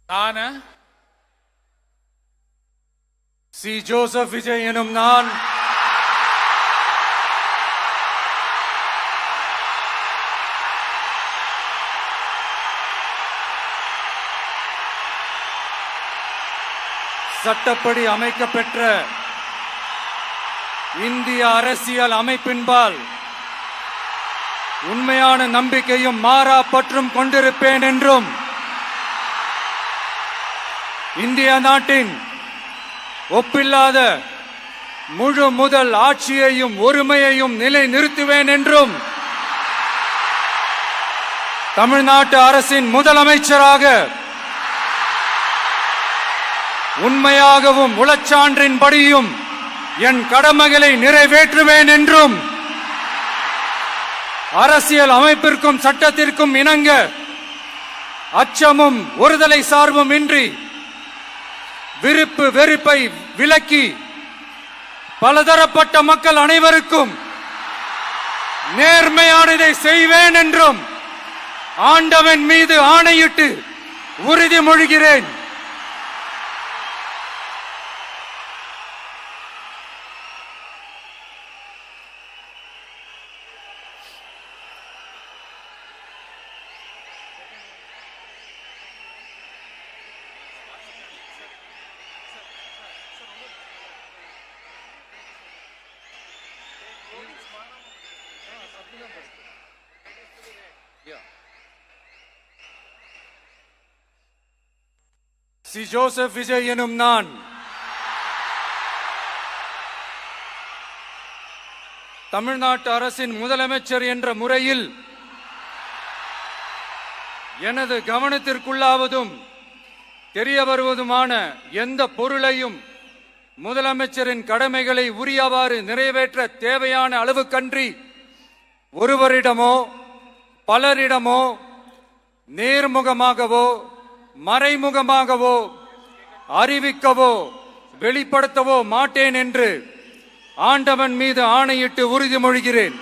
நான் C. Joseph Vijay எனும் நான் சட்டப்படி அமைக்கப்பெற்ற இந்திய அரசியல் அமைப்பின்பால் உண்மையான நம்பிக்கையும் மாறா பற்றும் கொண்டிருப்பேன் என்றும் இந்திய நாட்டின் ஒப்பில்லாத முழு முதல் ஆட்சியையும் ஒருமையையும் நிலை நிறுத்துவேன் என்றும் தமிழ்நாட்டு அரசின் முதலமைச்சராக உண்மையாகவும் உளச்சான்றின்படியும் என் கடமைகளை நிறைவேற்றுவேன் என்றும் அரசியல் அமைப்பிற்கும் சட்டத்திற்கும் இணங்க அச்சமும் ஒருதலை சார்பும் இன்றி விருப்பு வெறுப்பை விலக்கி பலதரப்பட்ட மக்கள் அனைவருக்கும் நேர்மையானதை செய்வேன் என்றும் ஆண்டவன் மீது ஆணையிட்டு உறுதிமொழிகிறேன். சி. ஜோசப் விஜய் எனும் நான் தமிழ்நாட்டு அரசின் முதலமைச்சர் என்ற முறையில் எனது கவனத்திற்குள்ளாவதும் தெரிய வருவதுமான எந்த பொருளையும் முதலமைச்சரின் கடமைகளை உரியவாறு நிறைவேற்ற தேவையான அளவுக்கன்றி ஒருவரிடமோ பலரிடமோ நேர்முகமாகவோ மறைமுகமாகவோ அறிவிக்கவோ வெளிப்படுத்தவோ மாட்டேன் என்று ஆண்டவன் மீது ஆணையிட்டு உறுதிமொழிகிறேன்.